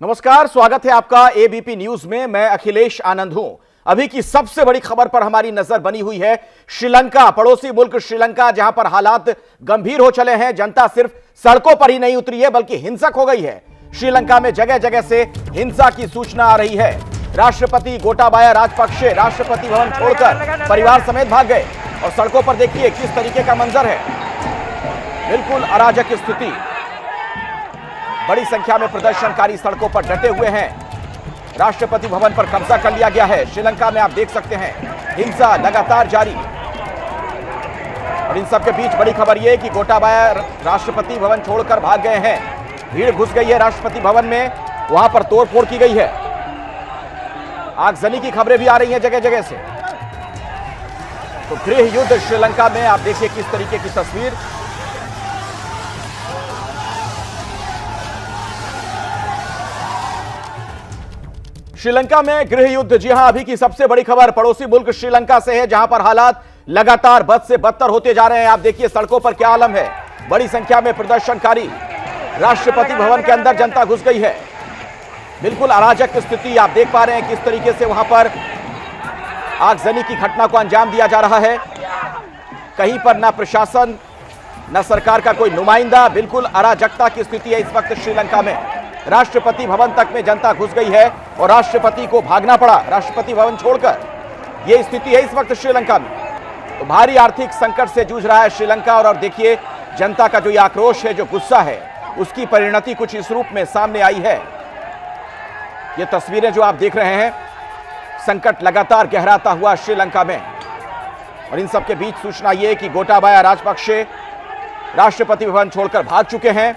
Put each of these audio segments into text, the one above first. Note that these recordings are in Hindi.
नमस्कार, स्वागत है आपका एबीपी न्यूज में। मैं अखिलेश आनंद हूं। अभी की सबसे बड़ी खबर पर हमारी नजर बनी हुई है श्रीलंका, पड़ोसी मुल्क श्रीलंका, जहां पर हालात गंभीर हो चले हैं। जनता सिर्फ सड़कों पर ही नहीं उतरी है बल्कि हिंसक हो गई है। श्रीलंका में जगह जगह से हिंसा की सूचना आ रही है। राष्ट्रपति गोटाबाया राजपक्षे राष्ट्रपति भवन छोड़कर परिवार समेत भाग गए और सड़कों पर देखिए किस तरीके का मंजर है। बिल्कुल अराजक स्थिति। बड़ी संख्या में प्रदर्शनकारी सड़कों पर डटे हुए हैं। राष्ट्रपति भवन पर कब्जा कर लिया गया है। श्रीलंका में आप देख सकते हैं हिंसा लगातार जारी। और इन सब के बीच बड़ी खबर यह कि गोटाबाया राष्ट्रपति भवन छोड़कर भाग गए हैं। भीड़ घुस गई है राष्ट्रपति भवन में, वहां पर तोड़फोड़ की गई है। आगजनी की खबरें भी आ रही हैं जगह जगह से। तो गृह युद्ध श्रीलंका में आप देखिए किस तरीके की तस्वीर। श्रीलंका में गृह युद्ध। जी हां, अभी की सबसे बड़ी खबर पड़ोसी मुल्क श्रीलंका से है, जहां पर हालात लगातार बद से बदतर होते जा रहे हैं। आप देखिए सड़कों पर क्या आलम है। बड़ी संख्या में प्रदर्शनकारी। राष्ट्रपति भवन के अंदर जनता घुस गई है। बिल्कुल अराजक स्थिति आप देख पा रहे हैं किस तरीके से वहां पर आगजनी की घटना को अंजाम दिया जा रहा है। कहीं पर ना प्रशासन ना सरकार का कोई नुमाइंदा। बिल्कुल अराजकता की स्थिति है इस वक्त श्रीलंका में। राष्ट्रपति भवन तक में जनता घुस गई है और राष्ट्रपति को भागना पड़ा राष्ट्रपति भवन छोड़कर। यह स्थिति है इस वक्त श्रीलंका में। तो भारी आर्थिक संकट से जूझ रहा है श्रीलंका। और देखिए जनता का जो ये आक्रोश है, जो गुस्सा है, उसकी परिणति कुछ इस रूप में सामने आई है। ये तस्वीरें जो आप देख रहे हैं, संकट लगातार गहराता हुआ श्रीलंका में। और इन सब के बीच सूचना यह कि गोटाबाया राजपक्षे राष्ट्रपति भवन छोड़कर भाग चुके हैं।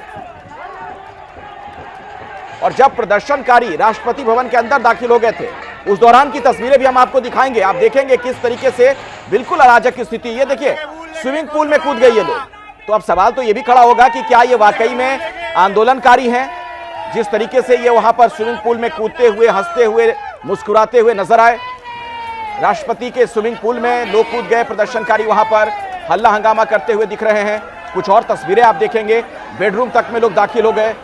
और जब प्रदर्शनकारी राष्ट्रपति भवन के अंदर दाखिल हो गए थे, उस दौरान की तस्वीरें भी हम आपको दिखाएंगे। आप देखेंगे किस तरीके से बिल्कुल अराजक की स्थिति। ये देखिए स्विमिंग पूल में कूद गए ये लोग। तो अब सवाल तो ये भी खड़ा होगा कि क्या ये वाकई में आंदोलनकारी हैं? जिस तरीके से ये वहां पर स्विमिंग पूल में कूदते हुए, हंसते हुए, मुस्कुराते हुए नजर आए। राष्ट्रपति के स्विमिंग पूल में लोग कूद गए। प्रदर्शनकारी वहां पर हल्ला हंगामा करते हुए दिख रहे हैं। कुछ और तस्वीरें आप देखेंगे। बेडरूम तक में लोग दाखिल हो गए।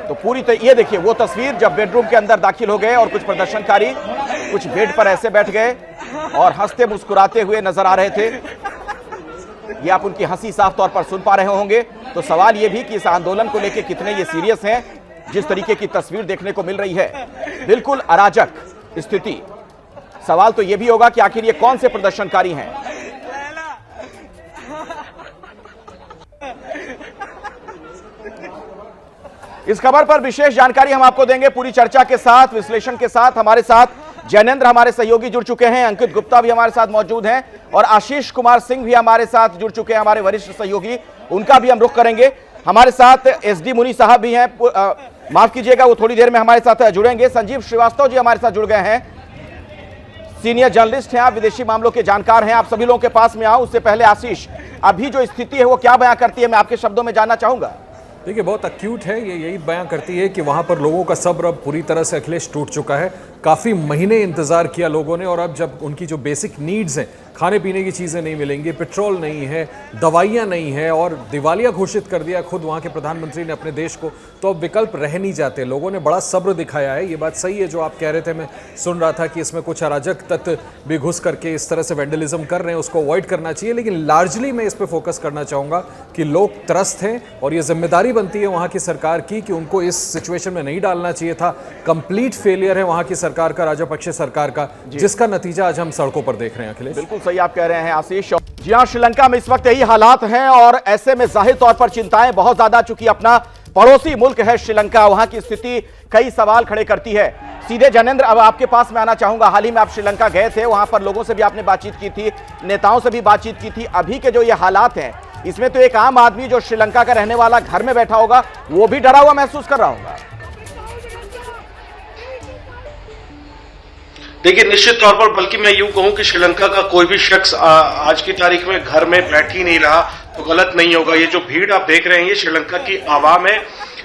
तो पूरी ये देखिए वो तस्वीर जब बेडरूम के अंदर दाखिल हो गए और कुछ प्रदर्शनकारी कुछ बेड पर ऐसे बैठ गए और हंसते मुस्कुराते हुए नजर आ रहे थे। ये आप उनकी हंसी साफ तौर पर सुन पा रहे होंगे। तो सवाल ये भी कि इस आंदोलन को लेकर कितने ये सीरियस हैं, जिस तरीके की तस्वीर देखने को मिल रही है। बिल्कुल अराजक स्थिति। सवाल तो ये भी होगा कि आखिर ये कौन से प्रदर्शनकारी हैं। इस खबर पर विशेष जानकारी हम आपको देंगे पूरी चर्चा के साथ, विश्लेषण के साथ। हमारे साथ जैनेंद्र हमारे सहयोगी जुड़ चुके हैं, अंकित गुप्ता भी हमारे साथ मौजूद हैं और आशीष कुमार सिंह भी हमारे साथ जुड़ चुके हैं, हमारे वरिष्ठ सहयोगी। उनका भी हम रुख करेंगे। हमारे साथ एसडी मुनि साहब भी हैं, माफ कीजिएगा, वो थोड़ी देर में हमारे साथ जुड़ेंगे। संजीव श्रीवास्तव जी हमारे साथ जुड़ गए हैं, सीनियर जर्नलिस्ट हैं आप, विदेशी मामलों के जानकार हैं। आप सभी लोगों के पास में आऊं उससे पहले आशीष, अभी जो स्थिति है वो क्या बयां करती है, मैं आपके शब्दों में जानना चाहूंगा। देखिए बहुत अक्यूट है ये, यही बयां करती है कि वहाँ पर लोगों का सब्र अब पूरी तरह से अखिलेश टूट चुका है। काफ़ी महीने इंतज़ार किया लोगों ने और अब जब उनकी जो बेसिक नीड्स हैं, खाने पीने की चीज़ें नहीं मिलेंगी, पेट्रोल नहीं है, दवाइयाँ नहीं है और दिवालिया घोषित कर दिया खुद वहाँ के प्रधानमंत्री ने अपने देश को, तो अब विकल्प रह नहीं जाते। लोगों ने बड़ा सब्र दिखाया है। ये बात सही है जो आप कह रहे थे, मैं सुन रहा था कि इसमें कुछ अराजक तत्व भी घुस करके इस तरह से वैंडलिज्म कर रहे हैं, उसको अवॉइड करना चाहिए। लेकिन लार्जली मैं इस पर फोकस करना चाहूँगा कि लोग त्रस्त हैं और ये जिम्मेदारी बनती है वहाँ की सरकार की कि उनको इस सिचुएशन में नहीं डालना चाहिए था। कंप्लीट फेलियर है वहाँ की सरकार का, राजपक्षे सरकार का, जिसका नतीजा आज हम सड़कों पर देख रहे हैं। अखिलेश बिल्कुल सही आप कह रहे हैं आशीष। जी हां, श्रीलंका में इस वक्त यही हालात हैं और ऐसे में जाहिर तौर पर चिंताएं बहुत ज्यादा, चूंकि अपना पड़ोसी मुल्क है श्रीलंका, वहां की स्थिति कई सवाल खड़े करती है। सीधे जैनेंद्र अब आपके पास में आना चाहूंगा। हाल ही में आप श्रीलंका गए थे, वहां पर लोगों से भी आपने बातचीत की थी, नेताओं से भी बातचीत की थी। अभी के जो ये हालात हैं, इसमें तो एक आम आदमी जो श्रीलंका का रहने वाला घर में बैठा होगा, वो भी डरा हुआ महसूस कर रहा होगा। देखिए निश्चित तौर पर, बल्कि मैं यूं कहूं कि श्रीलंका का कोई भी शख्स आज की तारीख में घर में बैठ ही नहीं रहा तो गलत नहीं होगा। ये जो भीड़ आप देख रहे हैं ये श्रीलंका की आवाम है।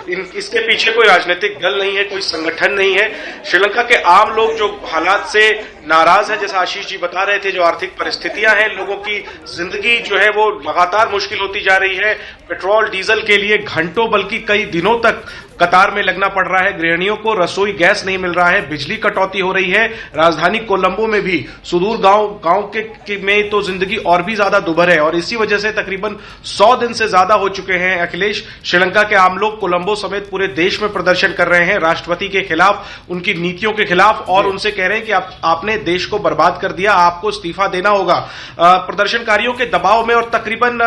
इसके पीछे कोई राजनीतिक दल नहीं है, कोई संगठन नहीं है। श्रीलंका के आम लोग जो हालात से नाराज है, जैसा आशीष जी बता रहे थे, जो आर्थिक परिस्थितियां हैं, लोगों की जिंदगी जो है वो लगातार मुश्किल होती जा रही है। पेट्रोल डीजल के लिए घंटों बल्कि कई दिनों तक कतार में लगना पड़ रहा है, गृहिणियों को रसोई गैस नहीं मिल रहा है, बिजली कटौती हो रही है। राजधानी कोलंबो में भी सुदूर गांव में तो जिंदगी और भी ज्यादा दुभर है और इसी वजह से तकरीबन 100 दिन से ज्यादा हो चुके हैं। अखिलेश, श्रीलंका के आम लोग कोलंबो समेत पूरे देश में प्रदर्शन कर रहे हैं राष्ट्रपति के खिलाफ, उनकी नीतियों के खिलाफ, और उनसे कह रहे हैं कि आपने देश को बर्बाद कर दिया, आपको इस्तीफा देना होगा। प्रदर्शनकारियों के दबाव में और तकरीबन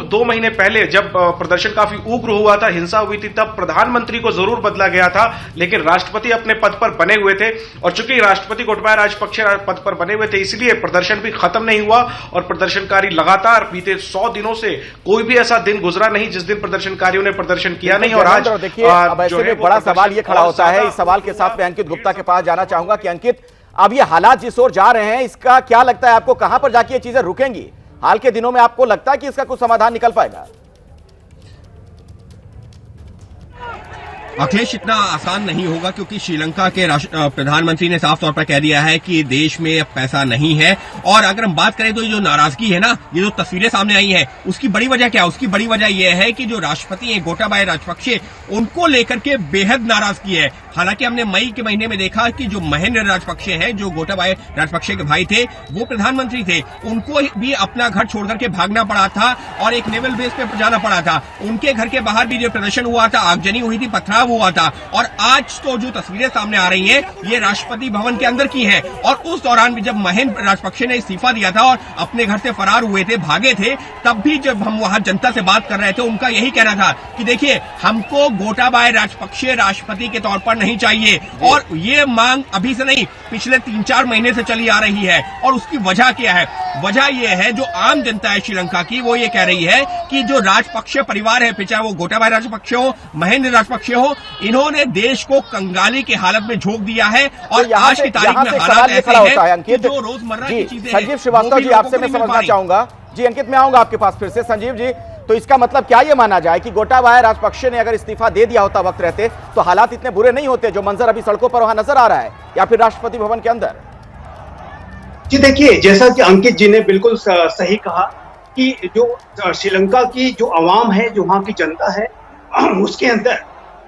दो महीने पहले जब प्रदर्शन काफी उग्र हुआ था, हिंसा हुई थी, तब प्रधानमंत्री को जरूर बदला गया था, लेकिन राष्ट्रपति अपने पद पर बने हुए थे और चूंकि राष्ट्रपति गोटाबाया राजपक्षे पद पर बने हुए थे इसलिए प्रदर्शन भी खत्म नहीं हुआ और प्रदर्शनकारी लगातार बीते 100 दिनों से कोई भी ऐसा दिन गुजरा नहीं जिस दिन प्रदर्शनकारियों ने प्रदर्शन किया नहीं। और आज देखिए, अब ऐसे में बड़ा सवाल ये खड़ा होता है, इस सवाल के साथ मैं अंकित गुप्ता के पास जाना चाहूंगा कि अंकित, अब ये हालात जिस ओर जा रहे हैं, इसका क्या लगता है आपको, कहां पर जाके ये चीजें रुकेंगी? हाल के दिनों में आपको लगता है कि इसका कुछ समाधान निकल पाएगा? अखिलेश, इतना आसान नहीं होगा क्योंकि श्रीलंका के प्रधानमंत्री ने साफ तौर पर कह दिया है कि देश में अब पैसा नहीं है। और अगर हम बात करें तो ये जो नाराजगी है ना, ये जो तस्वीरें सामने आई हैं, उसकी बड़ी वजह क्या है? उसकी बड़ी वजह यह है कि जो राष्ट्रपति हैं गोटाबाया राजपक्षे, उनको लेकर के बेहद नाराजगी है। हालांकि हमने मई के महीने में देखा कि जो महेंद्र राजपक्षे हैं, जो गोटाबाया राजपक्षे के भाई थे, वो प्रधानमंत्री थे, उनको भी अपना घर छोड़ करके भागना पड़ा था और एक नेवल बेस पे जाना पड़ा था। उनके घर के बाहर भी जो प्रदर्शन हुआ था, आगजनी हुई थी, पथराव हुआ था। और आज तो जो तस्वीरें सामने आ रही हैं, ये राष्ट्रपति भवन के अंदर की हैं। और उस दौरान भी जब महेंद्र राजपक्षे ने इस्तीफा दिया था और अपने घर से फरार हुए थे, भागे थे, तब भी जब हम वहां जनता से बात कर रहे थे, उनका यही कहना था कि देखिए, हमको गोटाबाया राजपक्षे राष्ट्रपति के तौर पर नहीं चाहिए। और ये मांग अभी से नहीं, पिछले 3-4 महीने से चली आ रही है। और उसकी वजह क्या है? वजह यह है, जो आम जनता है श्रीलंका की, वो ये कह रही है कि जो राजपक्षे परिवार है, चाहे वो गोटाबाया राजपक्षे हो, महेंद्र राजपक्षे हो, इन्होंने देश को कंगाली की हालत में झोंक दिया है। और आज की तारीख में हालात ऐसे हैं कि जो रोजमर्रा की चीजें, संजीव श्रीवास्तव जी, आपसे मैं समझना चाहूंगा। जी अंकित, मैं आऊंगा आपके पास फिर से। संजीव जी, तो इसका मतलब क्या ये माना जाए कि गोटाबाया राजपक्षे ने अगर इस्तीफा दे दिया होता वक्त रहते, तो हालात इतने बुरे नहीं होते जो मंजर अभी सड़कों पर वहां नजर आ रहा है, या फिर राष्ट्रपति भवन के अंदर? जी देखिए, जैसा कि अंकित जी ने बिल्कुल सही कहा कि जो श्रीलंका की जो आवाम है, जो वहां की जनता है, उसके अंदर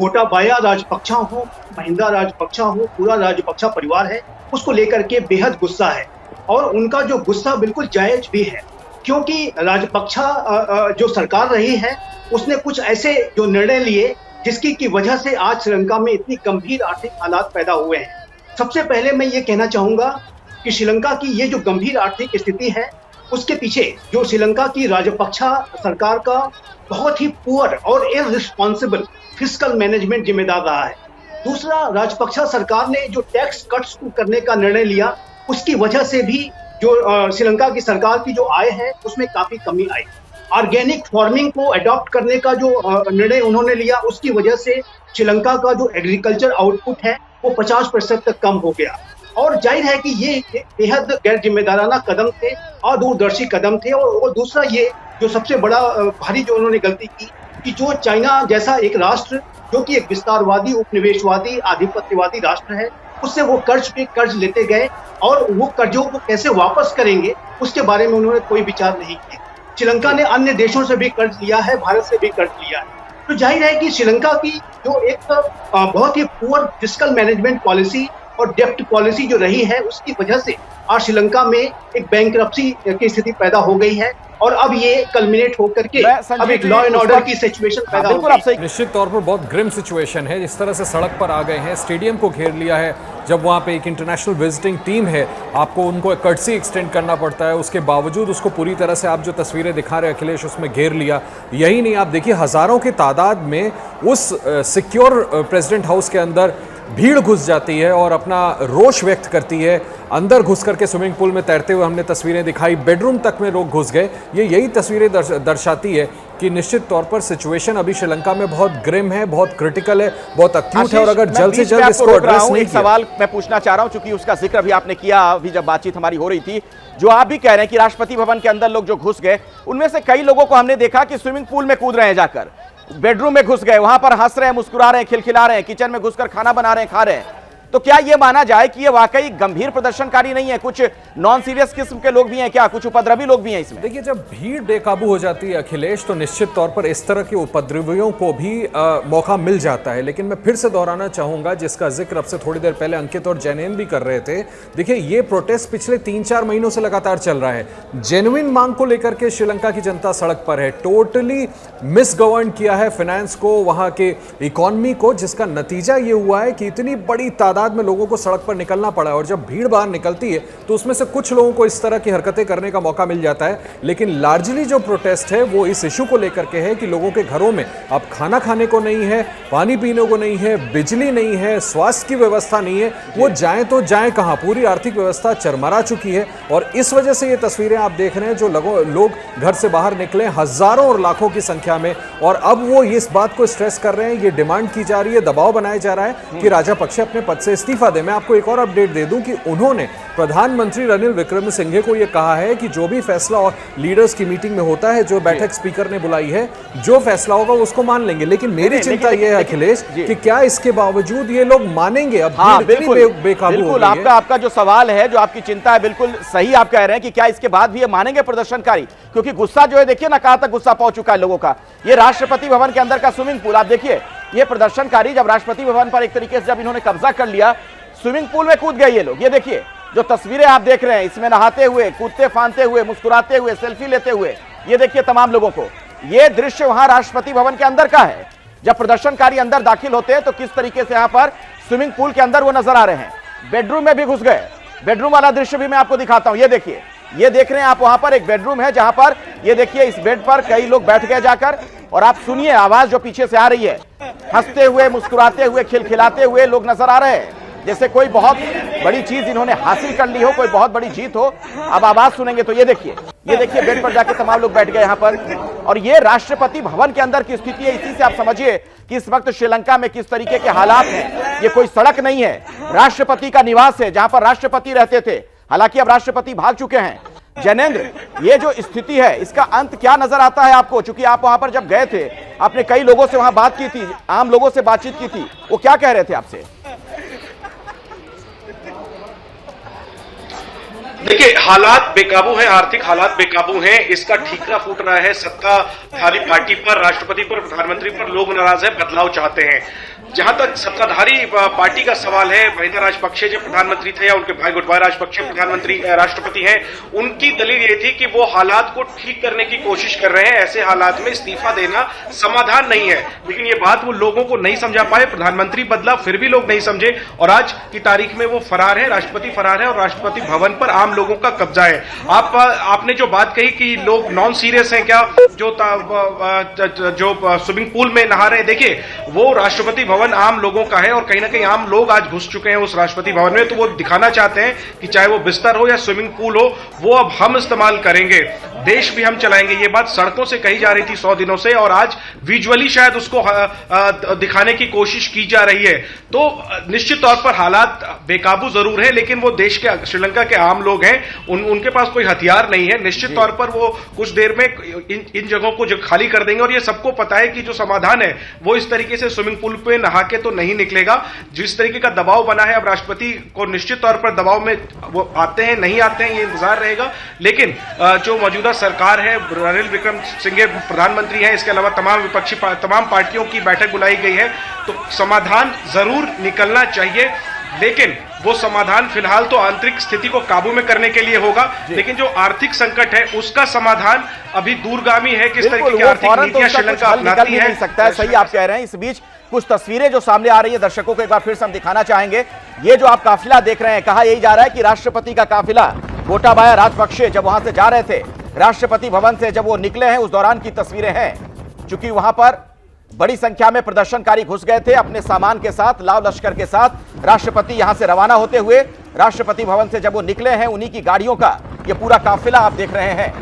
गोटाबाया राजपक्षा हो, महिंद्रा राजपक्षा हो, पूरा राजपक्षा परिवार है, उसको लेकर के बेहद गुस्सा है। और उनका जो गुस्सा बिल्कुल जायज भी है, क्योंकि राजपक्षा जो सरकार रही है, उसने कुछ ऐसे जो निर्णय लिए जिसकी की वजह से आज श्रीलंका में इतनी गंभीर आर्थिक हालात पैदा हुए हैं। सबसे पहले मैं ये कहना चाहूंगा कि श्रीलंका की ये जो गंभीर आर्थिक स्थिति है, उसके पीछे जो श्रीलंका की राजपक्षा सरकार का बहुत ही पुअर और इररिस्पॉन्सिबल फिस्कल मैनेजमेंट जिम्मेदार रहा है। दूसरा, राजपक्षा सरकार ने जो टैक्स कट्स करने का निर्णय लिया, उसकी वजह से भी जो श्रीलंका की सरकार की जो आय है उसमें काफी कमी आई। ऑर्गेनिक फार्मिंग को अडॉप्ट करने का जो निर्णय उन्होंने लिया, उसकी वजह से श्रीलंका का जो एग्रीकल्चर आउटपुट है वो 50% तक कम हो गया। और जाहिर है कि ये बेहद गैर जिम्मेदाराना कदम थे, अदूरदर्शी कदम थे। और दूसरा, ये जो सबसे बड़ा भारी जो उन्होंने गलती की कि जो चाइना जैसा एक राष्ट्र, जो कि एक विस्तारवादी, उपनिवेशवादी, आधिपत्यवादी राष्ट्र है, उससे वो कर्ज पे कर्ज लेते गए और वो कर्जों को कैसे वापस करेंगे उसके बारे में उन्होंने कोई विचार नहीं किया। श्रीलंका ने अन्य देशों से भी कर्ज लिया है, भारत से भी कर्ज लिया है। तो जाहिर है कि श्रीलंका की जो एक बहुत ही पुअर फिस्कल मैनेजमेंट पॉलिसी और डेप्ट पॉलिसी जो रही है, उसकी वजह से आज श्रीलंका में एक बैंकरप्सी की स्थिति पैदा हो गई है। और अब ये कल्मिनेट होकर के अब एक लॉ एंड ऑर्डर की सिचुएशन पैदा हो गई। निश्चित तौर पर बहुत ग्रिम सिचुएशन है। जिस तरह से सड़क पर आ गए हैं, स्टेडियम को घेर लिया है, जब वहाँ पे एक इंटरनेशनल विजिटिंग टीम है, आपको उनको कर्टसी एक्सटेंड करना पड़ता है, उसके बावजूद उसको पूरी तरह से आप जो तस्वीरें दिखा रहे हैं अखिलेश, उसमें घेर लिया। यही नहीं, आप देखिए हजारों की तादाद में उस सिक्योर प्रेसिडेंट हाउस के अंदर भीड़ घुस जाती है और अपना रोष व्यक्त करती है। अंदर घुस करके स्विमिंग पूल में तैरते हुए हमने तस्वीरें दिखाई, बेडरूम तक में लोग घुस गए। यही तस्वीरें दर्शाती है कि निश्चित तौर पर सिचुएशन अभी श्रीलंका में बहुत ग्रिम है, बहुत क्रिटिकल है, बहुत एक्यूट है। और अगर जल्द से जल्द इसको एड्रेस नहीं किया। सवाल मैं पूछना चाह रहा हूं, क्योंकि उसका जिक्र भी आपने किया अभी जब बातचीत हमारी हो रही थी, जो आप भी कह रहे हैं कि राष्ट्रपति भवन के अंदर लोग जो घुस गए, उनमें से कई लोगों को हमने देखा कि स्विमिंग पूल में कूद रहे हैं, जाकर बेडरूम में घुस गए, वहां पर हंस रहे हैं, मुस्कुरा रहे हैं, खिलखिला रहे हैं, किचन में घुसकर खाना बना रहे हैं, खा रहे हैं। तो क्या यह माना जाए कि यह वाकई गंभीर प्रदर्शनकारी नहीं है, कुछ नॉन सीरियस किस्म के लोग भी हैं क्या, कुछ उपद्रवी लोग भी हैं इसमें? देखिए, जब भीड़ बेकाबू हो जाती है अखिलेश, तो निश्चित तौर पर इस तरह के उपद्रवियों को भी मौका मिल जाता है। लेकिन मैं फिर से दोहराना चाहूंगा, जिसका जिक्र अब से थोड़ी देर पहले अंकित और जैनेन भी कर रहे थे। देखिए, ये प्रोटेस्ट पिछले 3-4 महीनों से लगातार चल रहा है। जेन्युइन मांग को लेकर के श्रीलंका की जनता सड़क पर है। टोटली मिसगवर्न किया है फाइनेंस को, वहां के इकोनॉमी को, जिसका नतीजा ये हुआ है कि इतनी बड़ी तादाद में लोगों को सड़क पर निकलना पड़ा है। और जब भीड़ बाहर निकलती है तो उसमें से कुछ लोगों को इस तरह की हरकतें करने का मौका मिल जाता है। लेकिन लार्जली जो प्रोटेस्ट है वो इस इशू को लेकर के है कि लोगों के घरों में अब खाना खाने को नहीं है, पानी पीने को नहीं है, बिजली नहीं है, स्वास्थ्य की व्यवस्था नहीं है। वो जाएं तो जाएं कहां? पूरी आर्थिक व्यवस्था चरमरा चुकी है। और इस वजह से ये तस्वीरें आप देख रहे हैं, जो लोग घर से बाहर निकले हजारों और लाखों की संख्या में, और अब वो इस बात को स्ट्रेस कर रहे हैं, ये डिमांड की जा रही है, दबाव बनाया जा रहा है कि राजापक्षे अपने पद से इस्तीफा दे। मैं आपको एक और अपडेट दे दूं कि उन्होंने प्रधानमंत्री रनिल विक्रमसिंघे को यह कहा है कि जो भी फैसला और लीडर्स की मीटिंग में होता है, जो बैठक स्पीकर ने बुलाई है, जो फैसला होगा उसको मान लेंगे। लेकिन मेरी चिंता यह है अखिलेश कि क्या इसके बावजूद ये लोग मानेंगे? अब बिल्कुल बेकाबू बिल्कुल आपका जो सवाल है, जो आपकी चिंता है, बिल्कुल सही आप कह रहे हैं कि क्या इसके बाद भी ये मानेंगे प्रदर्शनकारी? क्योंकि गुस्सा जो है, देखिए ना कहां तक गुस्सा पहुंच चुका है लोगों का। ये राष्ट्रपति भवन के अंदर का स्विमिंग पूल आप देखिए, ये प्रदर्शनकारी जब राष्ट्रपति भवन पर एक तरीके से जब इन्होंने कब्जा कर लिया, स्विमिंग पूल में कूद गए ये लोग। ये देखिए जो तस्वीरें आप देख रहे हैं, इसमें नहाते हुए, कूदते फांदते हुए, मुस्कुराते हुए, सेल्फी लेते हुए, ये देखिए तमाम लोगों को। ये दृश्य वहां राष्ट्रपति भवन के अंदर का है। जब प्रदर्शनकारी अंदर दाखिल होते हैं तो किस तरीके से यहां पर स्विमिंग पूल के अंदर वो नजर आ रहे हैं। बेडरूम में भी घुस गए। बेडरूम वाला दृश्य भी मैं आपको दिखाता हूं। ये देखिए, ये देख रहे हैं आप, वहां पर एक बेडरूम है जहां पर ये देखिए इस बेड पर कई लोग बैठ गए जाकर, और आप सुनिए आवाज जो पीछे से आ रही है। हंसते हुए, मुस्कुराते हुए, खिलखिलाते हुए लोग नजर आ रहे हैं, जैसे कोई बहुत बड़ी चीज इन्होंने हासिल कर ली हो, कोई बहुत बड़ी जीत हो। अब आवाज सुनेंगे तो ये देखिए बेड पर जाके तमाम लोग बैठ गए यहां पर। और ये राष्ट्रपति भवन के अंदर की स्थिति है। इसी से आप समझिए कि इस वक्त श्रीलंका में किस तरीके के हालात हैं। ये कोई सड़क नहीं है, राष्ट्रपति का निवास है जहां पर राष्ट्रपति रहते थे। हालांकि अब राष्ट्रपति भाग चुके हैं। जैनेंद्र, ये जो स्थिति है इसका अंत क्या नजर आता है आपको? चूंकि आप वहां पर जब गए थे, आपने कई लोगों से वहां बात की थी, आम लोगों से बातचीत की थी, वो क्या कह रहे थे आपसे? देखिए, हालात बेकाबू हैं, आर्थिक हालात बेकाबू हैं। इसका ठीकरा फूट रहा है सत्ताधारी पार्टी पर, राष्ट्रपति पर, प्रधानमंत्री पर। लोग नाराज हैं, बदलाव चाहते हैं। जहां तक सत्ताधारी पार्टी का सवाल है, महिंदा राजपक्षे जो प्रधानमंत्री थे या उनके भाई गोटबाया राजपक्षे प्रधानमंत्री राष्ट्रपति हैं, उनकी दलील ये थी कि वो हालात को ठीक करने की कोशिश कर रहे हैं। ऐसे हालात में इस्तीफा देना समाधान नहीं है। लेकिन ये बात वो लोगों को नहीं समझा पाए। प्रधानमंत्री बदला, फिर भी लोग नहीं समझे, और आज की तारीख में वो फरार है, राष्ट्रपति फरार है, और राष्ट्रपति भवन पर आम लोगों का कब्जा है। आपने जो बात कही कि लोग नॉन सीरियस हैं क्या, जो स्विमिंग पूल में नहा रहे हैं, देखिए वो राष्ट्रपति भवन आम लोगों का है, और कहीं ना कहीं आम लोग आज घुस चुके हैं उस राष्ट्रपति भवन में। तो वो दिखाना चाहते हैं कि चाहे वो बिस्तर हो या स्विमिंग पूल हो, वो अब हम इस्तेमाल करेंगे, देश भी हम चलाएंगे। ये बात सड़कों से कही जा रही थी 100 दिनों से, और आज विजुअली शायद उसको दिखाने की कोशिश की जा रही है। तो निश्चित तौर पर हालात बेकाबू जरूर है, लेकिन वो देश के, श्रीलंका के आम लोग हैं, उनके पास कोई हथियार नहीं है। निश्चित तौर पर वो कुछ देर में इन जगहों को जो खाली कर देंगे, और ये सबको पता है कि जो समाधान है वो इस तरीके से स्विमिंग पूल पे नहा के तो नहीं निकलेगा। जिस तरीके का दबाव बना है, अब राष्ट्रपति को निश्चित तौर पर दबाव में वो आते हैं नहीं आते हैं, ये इंतजार रहेगा। लेकिन जो मौजूदा सरकार है, रनिल विक्रमसिंघे प्रधानमंत्री हैं, इसके अलावा तमाम पार्टियों की बैठक बुलाई गई है, तो समाधान जरूर निकलना चाहिए। लेकिन वो समाधान फिलहाल तो आंतरिक स्थिति को काबू में करने के लिए होगा, लेकिन जो आर्थिक संकट है उसका समाधान अभी दूरगामी है। किस तरीके की आर्थिक नीतियां श्रीलंका अपनाती है, नहीं सकता है। सही आप कह रहे हैं। इस बीच कुछ तस्वीरें जो सामने आ रही है, दर्शकों को एक बार फिर से हम दिखाना चाहेंगे। ये जो आप काफिला देख रहे हैं, कहा यही जा रहा है कि राष्ट्रपति का काफिला गोटाबाया राजपक्षे जब वहां से जा रहे थे राष्ट्रपति भवन से, जब वो निकले हैं, उस दौरान की तस्वीरें हैं। चूंकि वहां पर बड़ी संख्या में प्रदर्शनकारी घुस गए थे अपने सामान के साथ, लाव लश्कर के साथ। राष्ट्रपति यहां से रवाना होते हुए राष्ट्रपति भवन से जब वो निकले हैं, उन्हीं की गाड़ियों का ये पूरा काफिला आप देख रहे हैं।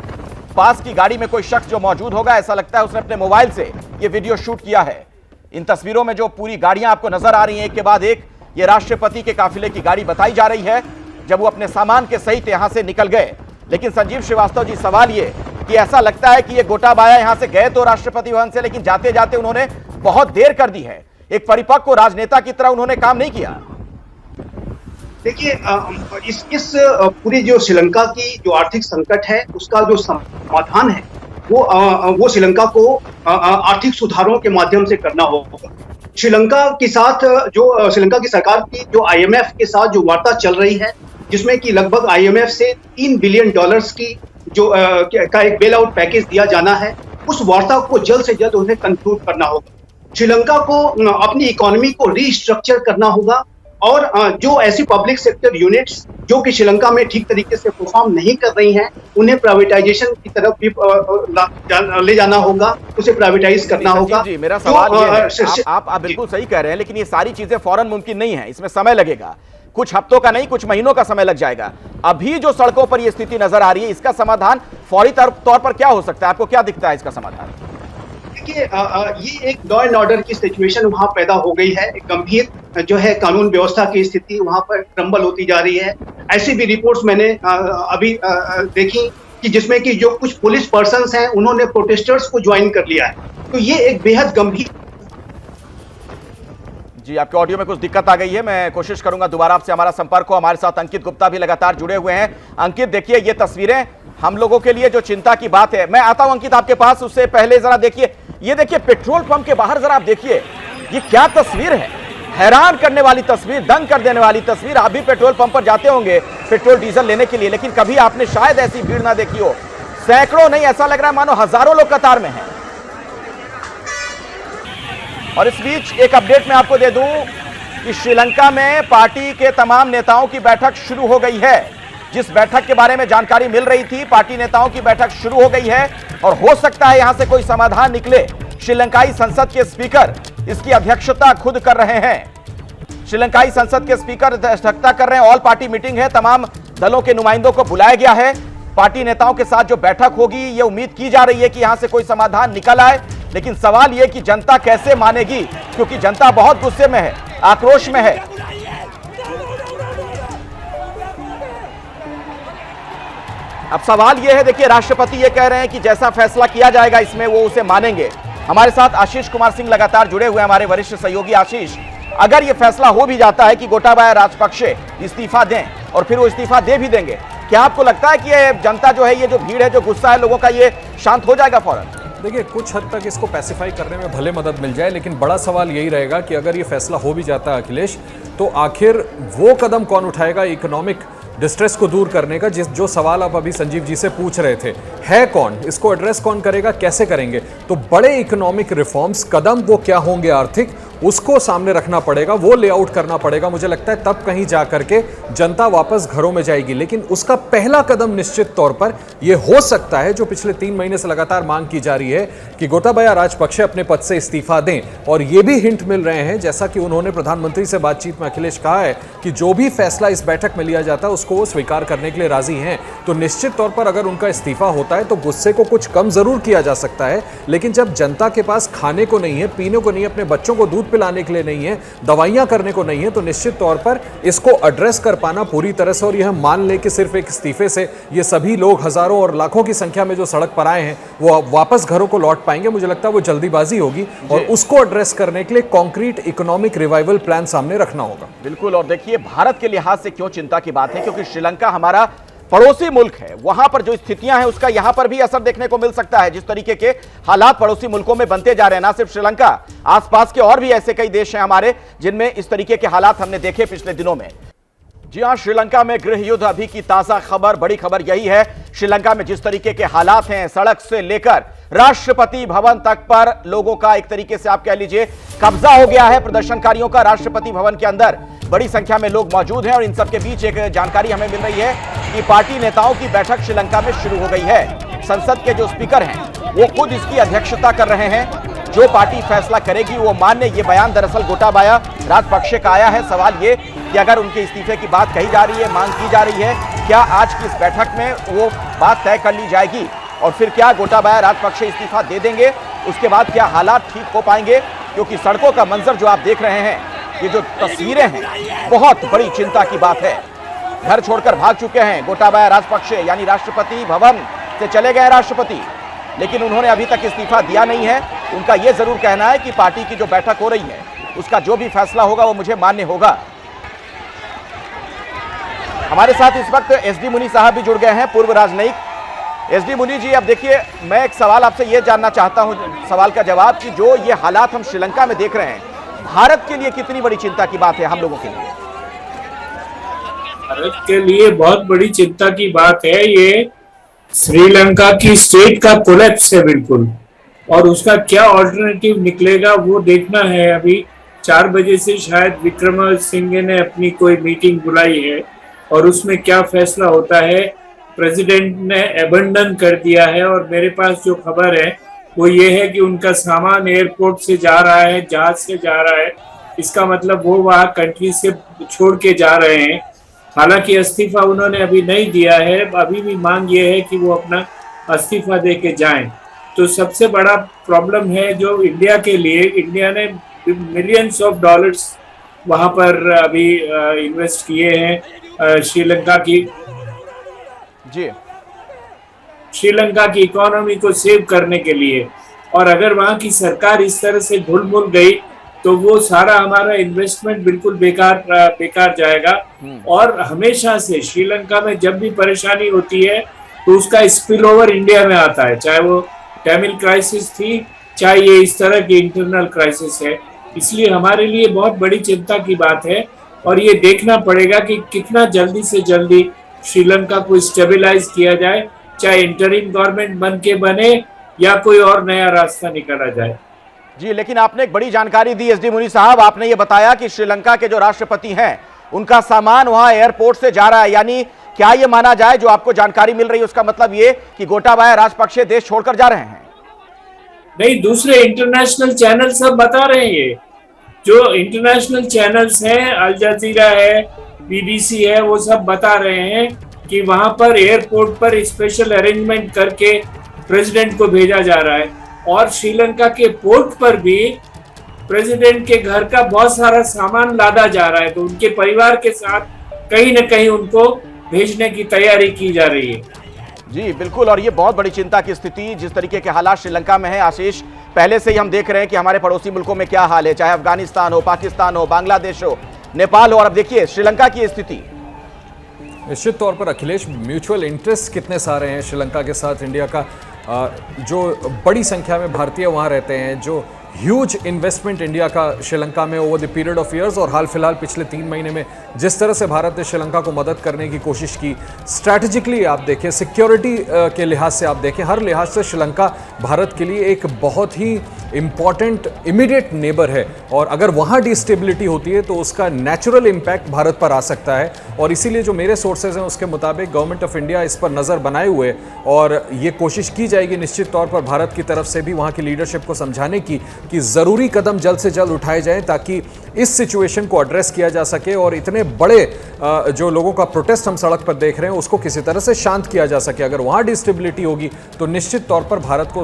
पास की गाड़ी में कोई शख्स जो मौजूद होगा, ऐसा लगता है उसने अपने मोबाइल से ये वीडियो शूट किया है। इन तस्वीरों में जो पूरी गाड़ियां आपको नजर आ रही हैं, एक के बाद एक, ये राष्ट्रपति के काफिले की गाड़ी बताई जा रही है, जब वो अपने सामान के सहित यहां से निकल गए। लेकिन संजीव श्रीवास्तव जी, सवाल ये कि ऐसा लगता है कि ये गोटाबाया यहां से गए तो राष्ट्रपति भवन से, लेकिन जाते जाते उन्होंने बहुत देर कर दी है। एक परिपक्व राजनेता की तरह उन्होंने काम नहीं किया। देखिए, इस पूरी जो श्रीलंका की जो आर्थिक संकट है उसका जो समाधान है वो श्रीलंका को आर्थिक सुधारों के माध्यम से करना होगा। श्रीलंका के साथ जो श्रीलंका की सरकार की जो आईएमएफ के साथ जो वार्ता चल रही है, जिसमें कि लगभग आईएमएफ से $3 बिलियन की जो का एक बेल आउट पैकेज दिया जाना है, उस वार्ता को जल्द से जल्द उन्हें कंक्लूड करना होगा। श्रीलंका को अपनी इकोनॉमी को रीस्ट्रक्चर करना होगा और जो ऐसी पब्लिक सेक्टर यूनिट्स जो कि श्रीलंका में ठीक तरीके से परफॉर्म नहीं कर रही हैं, उन्हें प्राइवेटाइजेशन की तरफ भी ले जाना होगा, उसे प्राइवेटाइज करना होगा। जी, मेरा सवाल ये है, आप बिल्कुल सही कह रहे हैं, लेकिन ये सारी चीजें फौरन मुमकिन नहीं है, इसमें समय लगेगा, कुछ हफ्तों का नहीं, कुछ महीनों का समय लग जाएगा। अभी जो सड़कों पर ये स्थिति नजर आ रही है, इसका समाधान फौरी तौर पर क्या हो सकता है? आपको क्या दिखता है इसका समाधान? देखिए, ये एक लॉ एंड ऑर्डर की सिचुएशन वहां पैदा हो गई है, एक गंभीर जो है कानून व्यवस्था की स्थिति वहां पर क्रम्बल होती जा रही है। ऐसी भी रिपोर्ट्स मैंने अभी देखी कि जिसमें कि जो कुछ पुलिस पर्सन्स हैं उन्होंने प्रोटेस्टर्स को ज्वाइन कर लिया है, तो ये एक बेहद गंभीर। जी, आपके ऑडियो में कुछ दिक्कत आ गई है, मैं कोशिश करूंगा दोबारा आपसे हमारा संपर्क हो। हमारे साथ अंकित गुप्ता भी लगातार जुड़े हुए हैं। अंकित, देखिए ये तस्वीरें हम लोगों के लिए जो चिंता की बात है, मैं आता हूं अंकित आपके पास, उससे पहले जरा देखिए, ये देखिए पेट्रोल पंप के बाहर जरा आप देखिए, ये क्या तस्वीर है, हैरान करने वाली तस्वीर, दंग कर देने वाली तस्वीर। आप भी पेट्रोल पंप पर जाते होंगे पेट्रोल डीजल लेने के लिए, लेकिन कभी आपने शायद ऐसी भीड़ ना देखी हो। सैकड़ों नहीं, ऐसा लग रहा है मानो हजारों लोग कतार में हैं। और इस बीच एक अपडेट मैं आपको दे दूं कि श्रीलंका में पार्टी के तमाम नेताओं की बैठक शुरू हो गई है। जिस बैठक के बारे में जानकारी मिल रही थी, पार्टी नेताओं की बैठक शुरू हो गई है और हो सकता है यहां से कोई समाधान निकले। श्रीलंकाई संसद के स्पीकर इसकी अध्यक्षता खुद कर रहे हैं। श्रीलंकाई संसद के स्पीकर अध्यक्षता कर रहे हैं। ऑल पार्टी मीटिंग है, तमाम दलों के नुमाइंदों को बुलाया गया है। पार्टी नेताओं के साथ जो बैठक होगी, ये उम्मीद की जा रही है कि यहां से कोई समाधान निकल आए, लेकिन सवाल यह कि जनता कैसे मानेगी, क्योंकि जनता बहुत गुस्से में है, आक्रोश में है। अब सवाल यह है, देखिए राष्ट्रपति ये कह रहे हैं कि जैसा फैसला किया जाएगा इसमें वो उसे मानेंगे। हमारे साथ आशीष कुमार सिंह लगातार जुड़े हुए हैं, हमारे वरिष्ठ सहयोगी। आशीष, अगर यह फैसला हो भी जाता है कि गोटाबाया राजपक्षे इस्तीफा दें और फिर वो इस्तीफा दे भी देंगे, क्या आपको लगता है कि ये जनता जो है, ये जो भीड़ है, जो गुस्सा है लोगों का, ये शांत हो जाएगा फौरन? देखिए, कुछ हद तक इसको पैसिफाई करने में भले मदद मिल जाए, लेकिन बड़ा सवाल यही रहेगा कि अगर ये फैसला हो भी जाता है अखिलेश, तो आखिर वो कदम कौन उठाएगा इकोनॉमिक डिस्ट्रेस को दूर करने का, जो सवाल आप अभी संजीव जी से पूछ रहे थे, है कौन, इसको एड्रेस कौन करेगा, कैसे करेंगे? तो बड़े इकोनॉमिक रिफॉर्म्स कदम वो क्या होंगे आर्थिक, उसको सामने रखना पड़ेगा, वो लेआउट करना पड़ेगा। मुझे लगता है तब कहीं जा करके जनता वापस घरों में जाएगी। लेकिन उसका पहला कदम निश्चित तौर पर यह हो सकता है, जो पिछले 3 महीने से लगातार मांग की जा रही है, कि गोटाबाया राजपक्षे अपने पद से इस्तीफा दें। और ये भी हिंट मिल रहे हैं, जैसा कि उन्होंने प्रधानमंत्री से बातचीत में अखिलेश कहा है, कि जो भी फैसला इस बैठक में लिया जाता है उसको वो स्वीकार करने के लिए राजी हैं। तो निश्चित तौर पर अगर उनका इस्तीफा होता है तो गुस्से को कुछ कम जरूर किया जा सकता है। लेकिन जब जनता के पास खाने को नहीं है, पीने को नहीं है, अपने बच्चों को दूध पिलाने के लिए नहीं है, दवाइयां करने को नहीं है, तो निश्चित तौर पर इसको एड्रेस कर पाना पूरी तरह से, और यह मान ले कि सिर्फ एक इस्तीफे से ये सभी लोग हजारों और लाखों की संख्या में जो सड़क पर आए हैं वो वापस घरों को लौट पाएंगे, मुझे लगता है वो जल्दीबाजी होगी। और उसको एड्रेस करने के लिए कॉन्क्रीट इकोनॉमिक रिवाइवल प्लान सामने रखना होगा। बिल्कुल। और देखिए, भारत के लिहाज से क्यों चिंता की बात है, क्योंकि श्रीलंका हमारा पड़ोसी मुल्क है। वहां पर जो स्थितियां हैं उसका यहां पर भी असर देखने को मिल सकता है। जिस तरीके के हालात पड़ोसी मुल्कों में बनते जा रहे हैं, ना सिर्फ श्रीलंका, आसपास के और भी ऐसे कई देश हैं हमारे जिनमें इस तरीके के हालात हमने देखे पिछले दिनों में। जी हां, श्रीलंका में गृह युद्ध अभी की ताजा खबर, बड़ी खबर यही है, श्रीलंका में जिस तरीके के हालात हैं, सड़क से लेकर राष्ट्रपति भवन तक पर लोगों का एक तरीके से आप कह लीजिए कब्जा हो गया है। प्रदर्शनकारियों का राष्ट्रपति भवन के अंदर बड़ी संख्या में लोग मौजूद हैं और इन सबके बीच एक जानकारी हमें मिल रही है कि पार्टी नेताओं की बैठक श्रीलंका में शुरू हो गई है। संसद के जो स्पीकर हैं वो खुद इसकी अध्यक्षता कर रहे हैं। जो पार्टी फैसला करेगी वो मान्य। ये बयान दरअसल गोटाबाया राजपक्षे का आया है। सवाल ये कि अगर उनके इस्तीफे की बात कही जा रही है, मांग की जा रही है, क्या आज की इस बैठक में वो बात तय कर ली जाएगी और फिर क्या गोटाबाया राजपक्षे इस्तीफा दे देंगे? उसके बाद क्या हालात ठीक हो पाएंगे? क्योंकि सड़कों का मंजर जो आप देख रहे हैं, ये जो तस्वीरें हैं, बहुत बड़ी चिंता की बात है। घर छोड़कर भाग चुके हैं गोटाबाया राजपक्षे, यानी राष्ट्रपति भवन से चले गए राष्ट्रपति, लेकिन उन्होंने अभी तक इस्तीफा दिया नहीं है। उनका यह जरूर कहना है कि पार्टी की जो बैठक हो रही है उसका जो भी फैसला होगा वो मुझे मान्य होगा। हमारे साथ इस वक्त एसडी मुनि साहब भी जुड़ गए हैं, पूर्व राजनयिक। एसडी मुनि जी, अब देखिए, मैं एक सवाल आपसे ये जानना चाहता हूं, सवाल का जवाब, कि जो ये हालात हम श्रीलंका में देख रहे हैं, भारत के लिए कितनी बड़ी चिंता की बात है, हम लोगों के लिए? भारत के लिए बहुत बड़ी चिंता की बात है। ये श्रीलंका की स्टेट का कोलैप्स है बिल्कुल, और उसका क्या ऑल्टरनेटिव निकलेगा वो देखना है। अभी 4 बजे से शायद विक्रमसिंघे ने अपनी कोई मीटिंग बुलाई है, और उसमें क्या फैसला होता है। प्रेसिडेंट ने एबंडन कर दिया है, और मेरे पास जो खबर है वो ये है कि उनका सामान एयरपोर्ट से जा रहा है, जहाज से जा रहा है। इसका मतलब वो वहाँ कंट्री से छोड़ के जा रहे हैं। हालांकि इस्तीफा उन्होंने अभी नहीं दिया है, अभी भी मांग ये है कि वो अपना इस्तीफा दे के जाएं। तो सबसे बड़ा प्रॉब्लम है जो इंडिया के लिए, इंडिया ने मिलियंस ऑफ डॉलर्स वहां पर अभी इन्वेस्ट किए हैं श्रीलंका की इकोनॉमी को सेव करने के लिए। और अगर वहां की सरकार इस तरह से ढुल-मुल गई तो वो सारा हमारा इन्वेस्टमेंट बिल्कुल बेकार जाएगा। और हमेशा से श्रीलंका में जब भी परेशानी होती है तो उसका स्पिल ओवर इंडिया में आता है, चाहे वो तमिल क्राइसिस थी, चाहे ये इस तरह की इंटरनल क्राइसिस है। इसलिए हमारे लिए बहुत बड़ी चिंता की बात है, और ये देखना पड़ेगा कि कितना जल्दी से जल्दी श्रीलंका को स्टेबलाइज किया जाए, चाहे इंटरिम गवर्नमेंट बन के बने या कोई और नया रास्ता निकाला जाए। जी, लेकिन आपने एक बड़ी जानकारी दी एसडी मुनि साहब, आपने ये बताया कि श्रीलंका के जो राष्ट्रपति हैं उनका सामान वहां एयरपोर्ट से जा रहा है, यानी क्या ये माना जाए, जो आपको जानकारी मिल रही है उसका मतलब ये कि गोटाबाया राजपक्षे देश छोड़कर जा रहे हैं? नहीं, दूसरे इंटरनेशनल चैनल सब बता रहे हैं। ये जो इंटरनेशनल चैनल्स हैं, अल जजीरा है, बीबीसी है, वो सब बता रहे हैं कि वहां पर एयरपोर्ट पर स्पेशल अरेंजमेंट करके प्रेसिडेंट को भेजा जा रहा है। और श्रीलंका के पोर्ट पर भी प्रेसिडेंट के घर का बहुत सारा सामान लादा जा रहा है, तो उनके परिवार के साथ कहीं न कहीं उनको भेजने की तैयारी की जा रही है। जी बिल्कुल, और ये बहुत बड़ी चिंता की स्थिति, जिस तरीके के हालात श्रीलंका में है आशीष, पहले से ही हम देख रहे हैं कि हमारे पड़ोसी मुल्कों में क्या हाल है, चाहे अफगानिस्तान हो, पाकिस्तान हो, बांग्लादेश हो, नेपाल हो, और अब देखिए श्रीलंका की स्थिति। निश्चित तौर पर अखिलेश, म्यूचुअल इंटरेस्ट कितने सारे हैं श्रीलंका के साथ इंडिया का। जो बड़ी संख्या में भारतीय वहाँ रहते हैं, जो ह्यूज इन्वेस्टमेंट इंडिया का श्रीलंका में over the period of years, और हाल फिलहाल पिछले 3 महीने में जिस तरह से भारत ने श्रीलंका को मदद करने की कोशिश की, स्ट्रैटेजिकली आप देखें, सिक्योरिटी के लिहाज से आप देखें, हर लिहाज से श्रीलंका भारत के लिए एक बहुत ही इम्पॉर्टेंट इमीडिएट नेबर है। और अगर वहाँ डिस्टेबिलिटी होती है तो उसका नेचुरल इम्पैक्ट भारत पर आ सकता है। और इसीलिए जो मेरे सोर्सेज हैं उसके मुताबिक गवर्नमेंट ऑफ इंडिया इस पर नज़र बनाए हुए, और ये कोशिश की जाएगी निश्चित तौर पर भारत की तरफ से भी वहाँ की लीडरशिप को समझाने की कि ज़रूरी कदम जल्द से जल्द उठाए जाएं ताकि इस सिचुएशन को एड्रेस किया जा सके, और इतने बड़े जो लोगों का प्रोटेस्ट हम सड़क पर देख रहे हैं उसको किसी तरह से शांत किया जा सके। अगर वहाँ डिस्टेबिलिटी होगी तो निश्चित तौर पर भारत को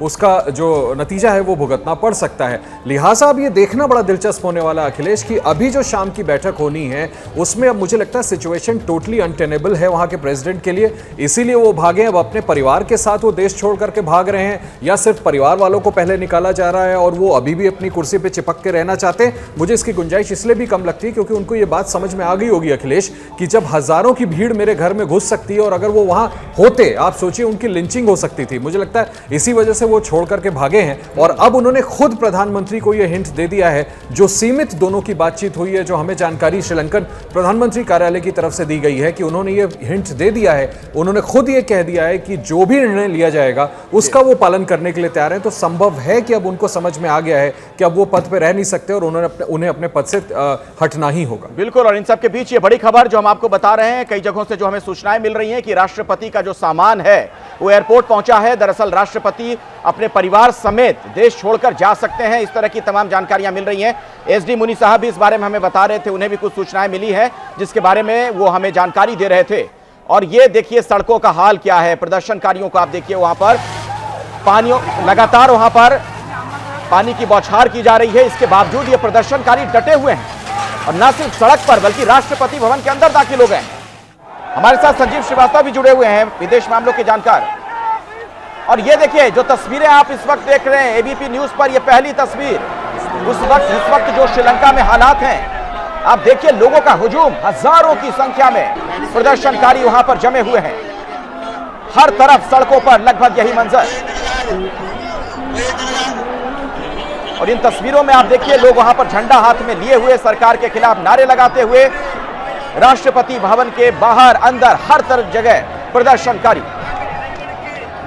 उसका जो नतीजा है वो भुगतना पड़ सकता है। लिहाजा अब ये देखना बड़ा दिलचस्प होने वाला है अखिलेश कि अभी जो शाम की बैठक होनी है उसमें अब मुझे लगता है सिचुएशन टोटली अनटेनेबल है वहाँ के प्रेसिडेंट के लिए, इसीलिए वो भागे। अब अपने परिवार के साथ वो देश छोड़ करके भाग रहे हैं, या सिर्फ परिवार वालों को पहले निकाला जा रहा है और वो अभी भी अपनी कुर्सी पे चिपक के रहना चाहते हैं? मुझे इसकी गुंजाइश इसलिए भी कम लगती है क्योंकि उनको ये बात समझ में आ गई होगी अखिलेश कि जब हजारों की भीड़ मेरे घर में घुस सकती है और अगर वो वहां होते, आप सोचिए उनकी लिंचिंग हो सकती थी। मुझे लगता है इसी वजह से वो छोड़ करके भागे हैं, और अब उन्होंने खुद प्रधानमंत्री को यह हिंट दे दिया है, जो सीमित दोनों की बातचीत हुई है, जो हमें जानकारी श्रीलंकन प्रधानमंत्री कार्यालय की तरफ से दी गई है कि उन्होंने ये हिंट दे दिया है, उन्होंने खुद ये कह दिया है कि जो भी निर्णय लिया जाएगा उसका वो पालन करने के लिए तैयार है। तो संभव है कि अब उनको समझ में आ गया है कि अब वो पद पे रह नहीं सकते और उन्हें अपने पद से हटना ही होगा। बिल्कुल, और इन सब के बीच ये बड़ी खबर जो हम आपको बता रहे हैं, कई जगहों से जो हमें सूचनाएं मिल रही हैं कि राष्ट्रपति का जो सामान है वो एयरपोर्ट पहुंचा है। दरअसल राष्ट्रपति अपने परिवार समेत देश छोड़कर जा सकते हैं, इस तरह की तमाम जानकारियां मिल रही हैं। एसडी मुनि साहब भी इस बारे में हमें बता रहे थे, उन्हें भी कुछ सूचनाएं मिली है जिसके बारे में वो हमें जानकारी दे रहे थे। और ये देखिए सड़कों का हाल क्या है, प्रदर्शनकारियों को आप देखिए, वहां पर पानी लगातार वहां पर पानी की बौछार की जा रही है, इसके बावजूद ये प्रदर्शनकारी डटे हुए हैं और न सिर्फ सड़क पर बल्कि राष्ट्रपति भवन के अंदर दाखिल हो गए। हमारे साथ संजीव श्रीवास्तव भी जुड़े हुए हैं, विदेश मामलों के जानकार। और ये देखिए जो तस्वीरें आप इस वक्त देख रहे हैं एबीपी न्यूज पर, ये पहली तस्वीर इस वक्त जो श्रीलंका में हालात हैं आप देखिए लोगों का हुजूम, हजारों की संख्या में प्रदर्शनकारी वहां पर जमे हुए हैं। हर तरफ सड़कों पर लगभग यही मंजर। और इन तस्वीरों में आप देखिए लोग वहां पर झंडा हाथ में लिए हुए सरकार के खिलाफ नारे लगाते हुए, राष्ट्रपति भवन के बाहर अंदर हर तरफ जगह प्रदर्शनकारी।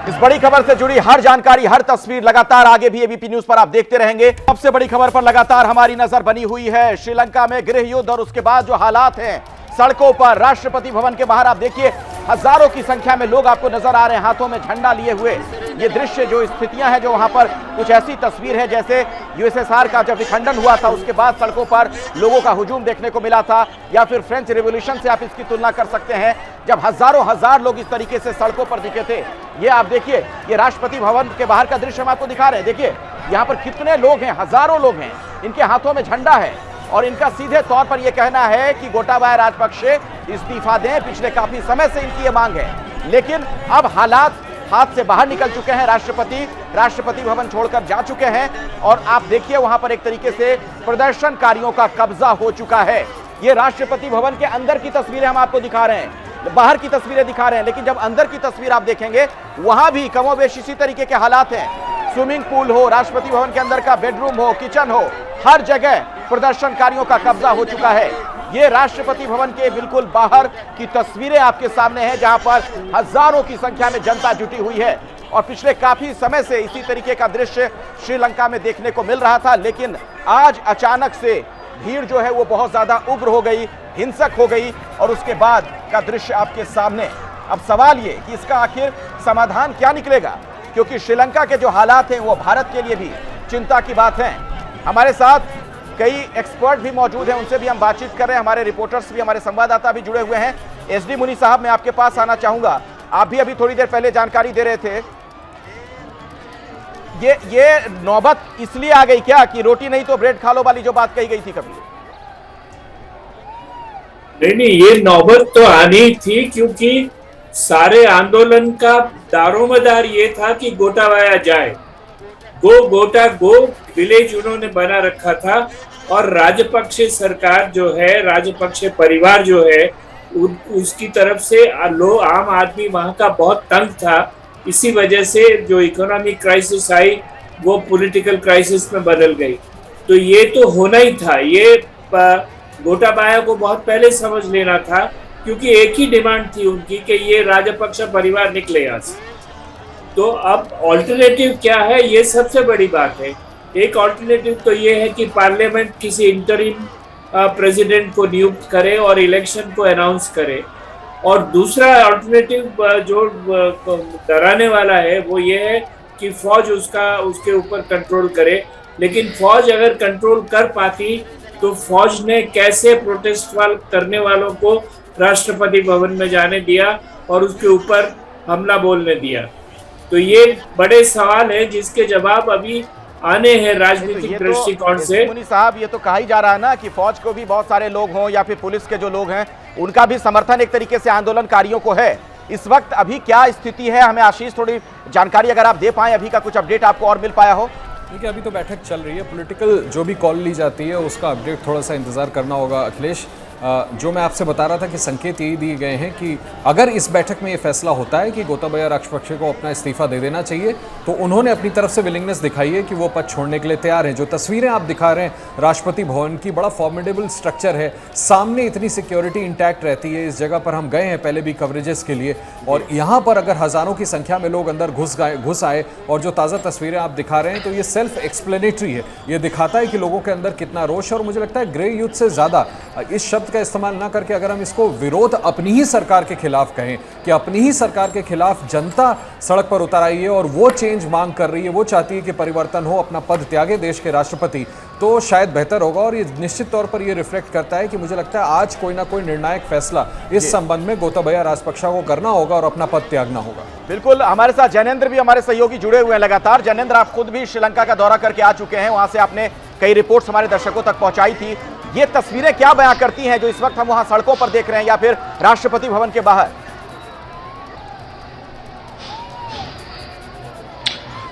इस बड़ी खबर से जुड़ी हर जानकारी, हर तस्वीर लगातार आगे भी एबीपी न्यूज पर आप देखते रहेंगे। सबसे बड़ी खबर पर लगातार हमारी नजर बनी हुई है। श्रीलंका में गृह युद्ध और उसके बाद जो हालात हैं सड़कों पर, राष्ट्रपति भवन के बाहर आप देखिए हजारों की संख्या में लोग आपको नजर आ रहे हैं हाथों में झंडा लिए हुए। ये दृश्य, जो स्थितियां हैं, जो वहां पर कुछ ऐसी तस्वीर है जैसे यूएसएसआर का जब विखंडन हुआ था उसके बाद सड़कों पर लोगों का हुजूम देखने को मिला था, या फिर फ्रेंच रिवॉल्यूशन से आप इसकी तुलना कर सकते हैं जब हजारों हजार लोग इस तरीके से सड़कों पर दिखे थे। ये आप देखिए, ये राष्ट्रपति भवन के बाहर का दृश्य हम आपको दिखा रहे हैं। देखिए यहाँ पर कितने लोग हैं, हजारों लोग हैं, इनके हाथों में झंडा है और इनका सीधे तौर पर यह कहना है कि गोटाबाया राजपक्षे इस्तीफा दें। पिछले काफी समय से इनकी यह मांग है, लेकिन अब हालात हाथ से बाहर निकल चुके हैं। राष्ट्रपति भवन छोड़कर जा चुके हैं और आप देखिए वहां पर एक तरीके से प्रदर्शनकारियों का कब्जा हो चुका है। ये राष्ट्रपति भवन के अंदर की तस्वीरें हम आपको दिखा रहे हैं, बाहर की तस्वीरें दिखा रहे हैं, लेकिन जब अंदर की तस्वीर आप देखेंगे वहां भी कमोबेश इसी तरीके के हालात हैं। स्विमिंग पूल हो, राष्ट्रपति भवन के अंदर का बेडरूम हो, किचन हो, हर जगह प्रदर्शनकारियों का कब्जा हो चुका है। ये राष्ट्रपति भवन के बिल्कुल बाहर की तस्वीरें आपके सामने हैं, जहां पर हजारों की संख्या में जनता जुटी हुई है और पिछले काफी समय से इसी तरीके का दृश्य श्रीलंका में देखने को मिल रहा था। लेकिन आज अचानक से भीड़ जो है वो बहुत ज्यादा उग्र हो गई, हिंसक हो गई और उसके बाद का दृश्य आपके सामने। अब सवाल ये कि इसका आखिर समाधान क्या निकलेगा, क्योंकि श्रीलंका के जो हालात हैं वो भारत के लिए भी चिंता की बात है। हमारे साथ कई एक्सपर्ट भी मौजूद हैं, उनसे भी हम बातचीत कर रहे हैं। हमारे रिपोर्टर्स भी, हमारे संवाददाता भी जुड़े हुए हैं। एसडी मुनी साहब, मैं आपके पास आना चाहूंगा। आप भी अभी थोड़ी देर पहले जानकारी दे रहे थे, ये नौबत इसलिए आ गई क्या कि रोटी नहीं तो ब्रेड खा लो वाली जो बात कही गई थी कभी? नहीं, ये नौबत तो आनी थी, क्योंकि सारे आंदोलन का दारोमदार ये था कि गोटाबाया जाए। गोटा गो विलेज उन्होंने बना रखा था और राजपक्षे सरकार जो है, राजपक्षे परिवार जो है, उसकी तरफ से आम आदमी वहां का बहुत तंग था। इसी वजह से जो इकोनॉमिक क्राइसिस आई वो पॉलिटिकल क्राइसिस में बदल गई। तो ये तो होना ही था, ये गोटाबाया को बहुत पहले समझ लेना था, क्योंकि एक ही डिमांड थी उनकी कि ये राजपक्ष परिवार निकले यहाँ से। तो अब ऑल्टरनेटिव क्या है, ये सबसे बड़ी बात है। एक ऑल्टरनेटिव तो ये है कि पार्लियामेंट किसी इंटरिम प्रेसिडेंट को नियुक्त करे और इलेक्शन को अनाउंस करे, और दूसरा ऑल्टरनेटिव जो डराने वाला है वो ये है कि फौज उसके ऊपर कंट्रोल करे। लेकिन फौज अगर कंट्रोल कर पाती तो फौज ने कैसे प्रोटेस्ट करने वालों को राष्ट्रपति भवन में जाने दिया और उसके ऊपर हमला बोलने दिया? तो ये बड़े सवाल है जिसके जवाब अभी आने हैं राजनीतिक दृष्टिकोण से। मुनी साहब, ये तो कहा ही जा रहा है ना कि फौज को भी बहुत सारे लोग हों या फिर पुलिस के जो लोग हैं उनका भी समर्थन एक तरीके से आंदोलनकारियों को है। इस वक्त अभी क्या स्थिति है, हमें आशीष थोड़ी जानकारी अगर आप दे पाएं, अभी का कुछ अपडेट आपको और मिल पाया हो? देखिए, अभी तो बैठक चल रही है, पॉलिटिकल जो भी कॉल ली जाती है उसका अपडेट थोड़ा सा इंतजार करना होगा। अखिलेश, जो मैं आपसे बता रहा था कि संकेत यही दिए गए हैं कि अगर इस बैठक में ये फैसला होता है कि गोटाबाया राजपक्षे को अपना इस्तीफा दे देना चाहिए, तो उन्होंने अपनी तरफ से विलिंगनेस दिखाई है कि वो पद छोड़ने के लिए तैयार हैं। जो तस्वीरें आप दिखा रहे हैं राष्ट्रपति भवन की, बड़ा फॉर्मिडेबल स्ट्रक्चर है, सामने इतनी सिक्योरिटी इंटैक्ट रहती है। इस जगह पर हम गए हैं पहले भी कवरेजेस के लिए, और यहाँ पर अगर हज़ारों की संख्या में लोग अंदर घुस आए और जो ताज़ा तस्वीरें आप दिखा रहे हैं, तो ये सेल्फ एक्सप्लेनेटरी है। ये दिखाता है कि लोगों के अंदर कितना रोष है। और मुझे लगता है गृह युद्ध से ज़्यादा इस शब्द का इस्तेमाल ना करके अगर हम इसको विरोध अपनी ही सरकार के खिलाफ कहें कि अपनी ही सरकार के खिलाफ जनता सड़क पर उतर आई है और वो चेंज मांग कर रही है, वो चाहती है कि परिवर्तन हो, अपना पद त्यागे देश के राष्ट्रपति, तो शायद बेहतर होगा। और ये निश्चित तौर पर ये रिफ्लेक्ट करता है कि मुझे लगता है आज कोई ना कोई निर्णायक फैसला इस संबंध में गोटाबाया राजपक्षे को करना होगा और अपना पद त्यागना होगा। बिल्कुल, हमारे साथ जैनेंद्र भी, हमारे सहयोगी जुड़े हुए हैं लगातार। जैनेंद्र, आप खुद भी श्रीलंका का दौरा करके आ चुके हैं, वहां से आपने कई रिपोर्ट्स हमारे दर्शकों तक पहुंचाई थी। ये तस्वीरें क्या बयां करती हैं जो इस वक्त हम वहां सड़कों पर देख रहे हैं या फिर राष्ट्रपति भवन के बाहर?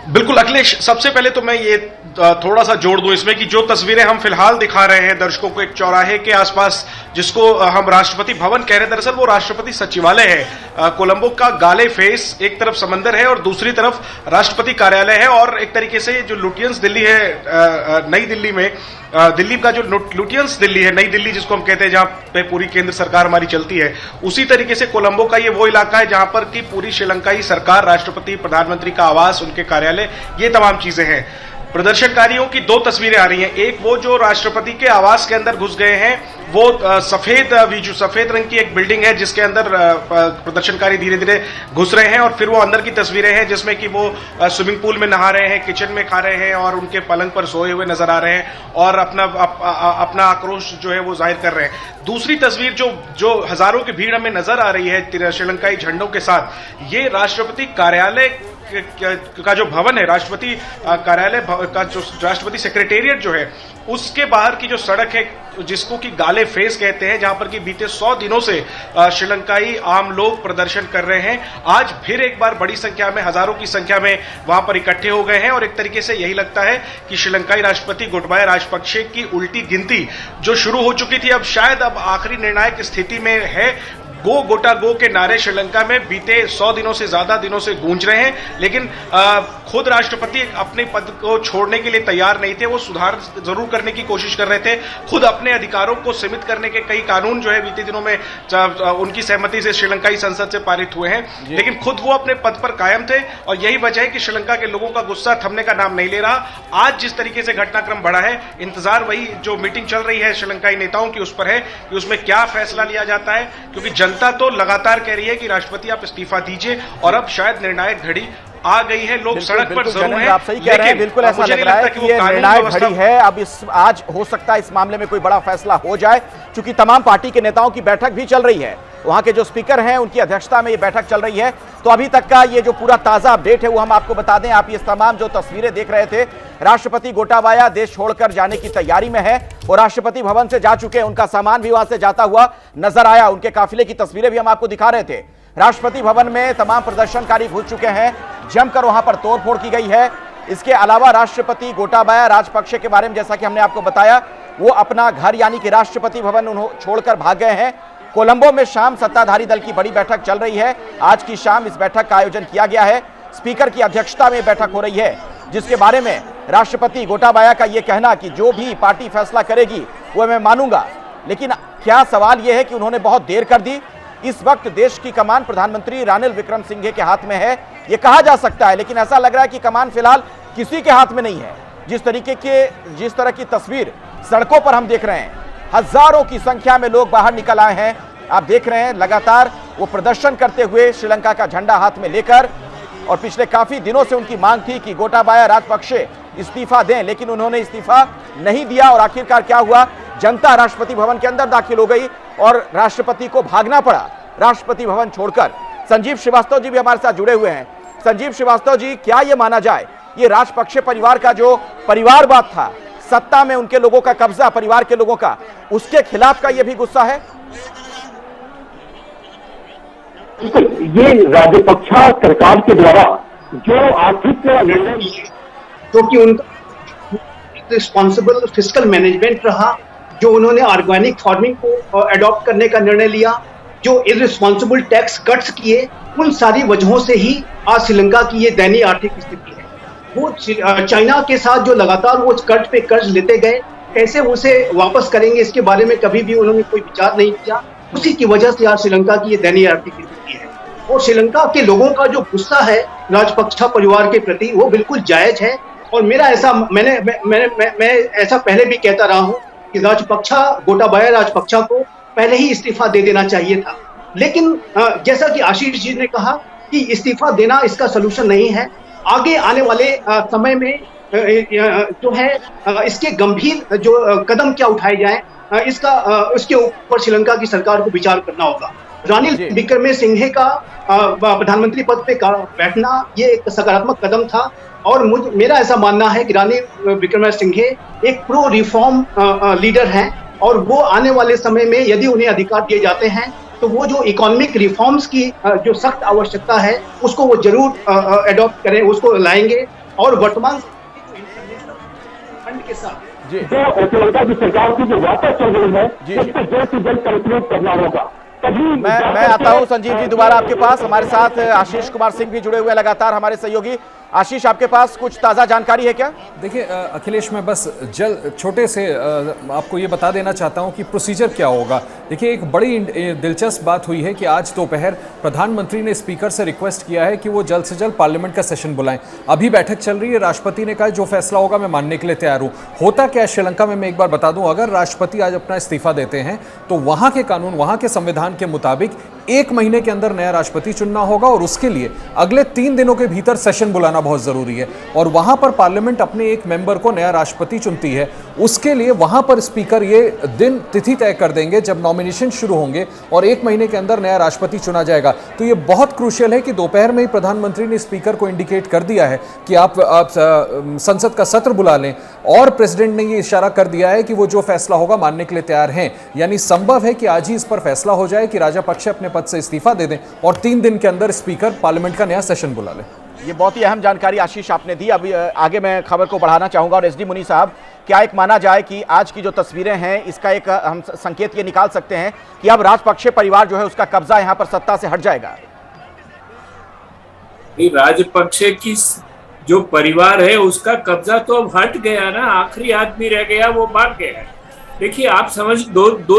बिल्कुल अखिलेश, सबसे पहले तो मैं ये थोड़ा सा जोड़ दूं इसमें कि जो तस्वीरें हम फिलहाल दिखा रहे हैं दर्शकों को एक चौराहे के आसपास जिसको हम राष्ट्रपति भवन कह रहे हैं, दरअसल वो राष्ट्रपति सचिवालय है। कोलंबो का गाले फेस, एक तरफ समंदर है और दूसरी तरफ राष्ट्रपति कार्यालय है। और एक तरीके से जो लुटियंस दिल्ली है नई दिल्ली में, दिल्ली का जो लुटियंस दिल्ली है, नई दिल्ली जिसको हम कहते हैं, जहां पे पूरी केंद्र सरकार हमारी चलती है, उसी तरीके से कोलंबो का ये वो इलाका है जहां पर की पूरी श्रीलंकाई सरकार, राष्ट्रपति, प्रधानमंत्री का आवास, उनके कार्यालय, ये तमाम चीजें हैं। प्रदर्शनकारियों की दो तस्वीरें आ रही हैं। एक वो जो राष्ट्रपति के आवास के अंदर घुस गए हैं, वो सफेद रंग की एक बिल्डिंग है जिसके अंदर प्रदर्शनकारी धीरे धीरे घुस रहे हैं। और फिर वो अंदर की तस्वीरें हैं जिसमें कि वो स्विमिंग पूल में नहा रहे हैं, किचन में खा रहे हैं और उनके पलंग पर सोए हुए नजर आ रहे हैं और अपना आक्रोश जो है वो जाहिर कर रहे हैं। दूसरी तस्वीर जो हजारों की भीड़ हमें नजर आ रही है श्रीलंकाई झंडों के साथ, ये राष्ट्रपति कार्यालय का जो भवन है, राष्ट्रपति कार्यालय का जो राष्ट्रपति सेक्रेटेरिएट जो है, उसके बाहर की जो सड़क है जिसको कि गाले फेस कहते हैं, जहां पर कि बीते 100 दिनों से श्रीलंकाई आम लोग प्रदर्शन कर रहे हैं। आज फिर एक बार बड़ी संख्या में, हजारों की संख्या में वहां पर इकट्ठे हो गए हैं और एक तरीके से यही लगता है कि श्रीलंकाई राष्ट्रपति गोटाबाया राजपक्षे की उल्टी गिनती जो शुरू हो चुकी थी, अब शायद आखिरी निर्णायक स्थिति में है। गो गोटा गो के नारे श्रीलंका में बीते 100 दिनों से ज्यादा दिनों से गूंज रहे हैं, लेकिन खुद राष्ट्रपति अपने पद को छोड़ने के लिए तैयार नहीं थे। वो सुधार जरूर करने की कोशिश कर रहे थे, खुद अपने अधिकारों को सीमित करने के कई कानून जो है बीते दिनों में उनकी सहमति से श्रीलंकाई संसद से पारित हुए हैं, लेकिन खुद वो अपने पद पर कायम थे। और यही वजह है कि श्रीलंका के लोगों का गुस्सा थमने का नाम नहीं ले रहा। आज जिस तरीके से घटनाक्रम बढ़ा है, इंतजार वही जो मीटिंग चल रही है श्रीलंकाई नेताओं की उस पर है कि उसमें क्या फैसला लिया जाता है, क्योंकि जनता तो लगातार कह रही है कि राष्ट्रपति आप इस्तीफा दीजिए और अब शायद निर्णायक घड़ी आ गई है। लोग सड़क पर जरूर हैं, आप सही कह रहे हैं, बिल्कुल ऐसा लग रहा है कि ये निर्णायक घड़ी है। अब आज हो सकता है इस मामले में कोई बड़ा फैसला हो जाए, क्योंकि तमाम पार्टी के नेताओं की बैठक भी चल रही है। वहां के जो स्पीकर हैं उनकी अध्यक्षता में ये बैठक चल रही है। तो अभी तक का ये जो पूरा ताजा अपडेट है वो हम आपको बता दें। आप ये तमाम जो तस्वीरें देख रहे थे, राष्ट्रपति गोटाबाया देश छोड़कर जाने की तैयारी में है और राष्ट्रपति भवन से जा चुके हैं। उनका सामान भी वहां से जाता हुआ नजर आया, उनके काफिले की तस्वीरें भी हम आपको दिखा रहे थे। राष्ट्रपति भवन में तमाम प्रदर्शनकारी घुस चुके हैं, जमकर वहां पर तोड़फोड़ की गई है। इसके अलावा राष्ट्रपति गोटाबाया राजपक्षे के बारे में जैसा कि हमने आपको बताया, वो अपना घर यानी कि राष्ट्रपति भवन छोड़कर भाग गए हैं। कोलंबो में शाम सत्ताधारी दल की बड़ी बैठक चल रही है। आज की शाम इस बैठक का आयोजन किया गया है। स्पीकर की अध्यक्षता में बैठक हो रही है, जिसके बारे में राष्ट्रपति गोटाबाया का यह कहना कि जो भी पार्टी फैसला करेगी वो मैं मानूंगा। लेकिन क्या सवाल यह है कि उन्होंने बहुत देर कर दी। इस वक्त देश की कमान प्रधानमंत्री रानिल विक्रमसिंघे के हाथ में है, यह कहा जा सकता है, लेकिन ऐसा लग रहा है कि कमान फिलहाल किसी के हाथ में नहीं है। जिस तरह की तस्वीर सड़कों पर हम देख रहे हैं, हजारों की संख्या में लोग बाहर निकल आए हैं। आप देख रहे हैं लगातार वो प्रदर्शन करते हुए श्रीलंका का झंडा हाथ में लेकर, और पिछले काफी दिनों से उनकी मांग थी कि गोटाबाया राजपक्षे इस्तीफा दें, लेकिन उन्होंने इस्तीफा नहीं दिया। और आखिरकार क्या हुआ, जनता राष्ट्रपति भवन के अंदर दाखिल हो गई और राष्ट्रपति को भागना पड़ा राष्ट्रपति भवन छोड़कर। संजीव श्रीवास्तव जी भी हमारे साथ जुड़े हुए हैं। संजीव श्रीवास्तव जी, क्या ये माना जाए ये राजपक्षे परिवार का जो परिवारवाद था, सत्ता में उनके लोगों का कब्जा, परिवार के लोगों का, उसके खिलाफ का ये भी गुस्सा है? ये राजपक्षा सरकार के द्वारा जो आर्थिक निर्णय, क्योंकि उनका रिस्पॉन्सिबल फिस्कल मैनेजमेंट रहा, जो उन्होंने ऑर्गेनिक फार्मिंग को अडॉप्ट करने का निर्णय लिया, जो इररिस्पॉन्सिबल टैक्स कट्स किए, उन सारी वजहों से ही आज श्रीलंका की ये दयनीय आर्थिक स्थिति है। वो चाइना के साथ जो लगातार वो कर्ज पे कर्ज लेते गए, कैसे उसे वापस करेंगे इसके बारे में कभी भी उन्होंने कोई विचार नहीं किया। उसी की वजह से आज श्रीलंका की ये दयनीय आर्थिक स्थिति है। और श्रीलंका के लोगों का जो गुस्सा है राजपक्षा परिवार के प्रति, वो बिल्कुल जायज है। और मेरा ऐसा मैं ऐसा पहले भी कहता रहा हूं कि गोटाबाया राजपक्षा को पहले ही इस्तीफा दे देना चाहिए था। लेकिन जैसा कि आशीष जी ने कहा कि इस्तीफा देना इसका सलूशन नहीं है। आगे आने वाले समय में जो है इसके गंभीर जो कदम क्या उठाए जाएं, इसके ऊपर श्रीलंका की सरकार को विचार करना होगा। रानिल विक्रमसिंघे का प्रधानमंत्री पद पे बैठना ये एक सकारात्मक कदम था। और मेरा ऐसा मानना है कि रानिल विक्रमसिंघे एक प्रो रिफॉर्म लीडर हैं, और वो आने वाले समय में यदि उन्हें अधिकार दिए जाते हैं तो वो जो इकोनॉमिक रिफॉर्म्स की जो सख्त आवश्यकता है उसको वो जरूर अडॉप्ट करें, उसको लाएंगे। और वर्तमान के साथ जी जो श्रीलंका की सरकार की जो वापस चल रही है जी, जी। उसको जल्द से जल्द कंक्लूड करना होगा। तभी मैं आता हूं संजीव जी दोबारा आपके पास। हमारे साथ आशीष कुमार सिंह भी जुड़े हुए लगातार, हमारे सहयोगी। आशीष, आपके पास कुछ ताजा जानकारी है क्या? देखिए अखिलेश, मैं बस छोटे से आपको ये बता देना चाहता हूँ कि प्रोसीजर क्या होगा। देखिए, एक बड़ी दिलचस्प बात हुई है कि आज दोपहर प्रधानमंत्री ने स्पीकर से रिक्वेस्ट किया है कि वो जल्द से जल्द पार्लियामेंट का सेशन बुलाएं। अभी बैठक चल रही है, राष्ट्रपति ने कहा जो फैसला होगा मैं मानने के लिए तैयार हूँ। होता क्या है श्रीलंका में, मैं एक बार बता दूं, अगर राष्ट्रपति आज अपना इस्तीफा देते हैं तो वहाँ के कानून, वहाँ के संविधान के मुताबिक 1 महीने के अंदर नया राष्ट्रपति चुनना होगा और उसके लिए अगले 3 दिनों के भीतर सेशन बुलाना बहुत जरूरी है। और वहां पर पार्लियामेंट अपने एक मेंबर को नया राष्ट्रपति चुनती है। उसके लिए वहां पर स्पीकर ये दिन तिथि तय कर देंगे जब नॉमिनेशन शुरू होंगे और 1 महीने के अंदर नया राष्ट्रपति चुना जाएगा। तो ये बहुत क्रूशियल है कि दोपहर में ही प्रधानमंत्री ने स्पीकर को इंडिकेट कर दिया है कि आप संसद का सत्र बुला लें, और प्रेसिडेंट ने ये इशारा कर दिया है कि वो जो फैसला होगा मानने के लिए तैयार हैं। यानी संभव है कि आज ही इस पर फैसला हो जाए कि राजापक्षे अपने पद से इस्तीफा दे दें और 3 दिन के अंदर स्पीकर पार्लियामेंट का नया सेशन बुला ले। ये बहुत ही अहम जानकारी आशीष आपने दी। अभी आगे मैं खबर को बढ़ाना चाहूंगा। और एसडी मुनी साहब, क्या एक माना जाए कि आज की जो तस्वीरें हैं इसका एक हम संकेत ये निकाल सकते हैं कि अब राजपक्षे परिवार जो है उसका कब्जा यहां पर सत्ता से हट जाएगा? राजपक्षे की जो परिवार है उसका कब्जा तो अब हट गया ना, आखिरी आदमी रह गया, वो भाग गया। देखिए, आप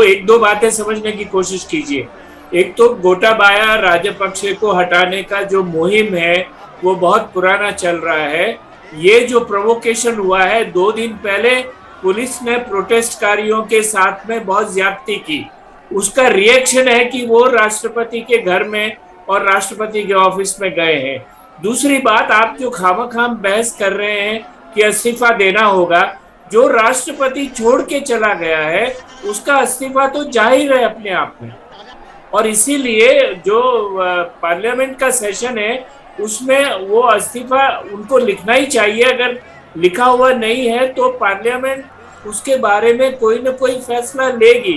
एक दो बातें समझने की कोशिश कीजिए। एक तो गोटाबाया राजपक्षे को हटाने का जो मुहिम है वो बहुत पुराना चल रहा है। ये जो प्रोवोकेशन हुआ है 2 दिन पहले, पुलिस ने प्रोटेस्टकारियों के साथ में बहुत ज्यादती की, उसका रिएक्शन है कि वो राष्ट्रपति के घर में और राष्ट्रपति के ऑफिस में गए हैं। दूसरी बात, आप जो खामखाम बहस कर रहे हैं कि इस्तीफा देना होगा, जो राष्ट्रपति छोड़ के चला गया है उसका इस्तीफा तो जाहिर है अपने आप में। और इसीलिए जो पार्लियामेंट का सेशन है उसमें वो इस्तीफा उनको लिखना ही चाहिए। अगर लिखा हुआ नहीं है तो पार्लियामेंट उसके बारे में कोई ना कोई फैसला लेगी,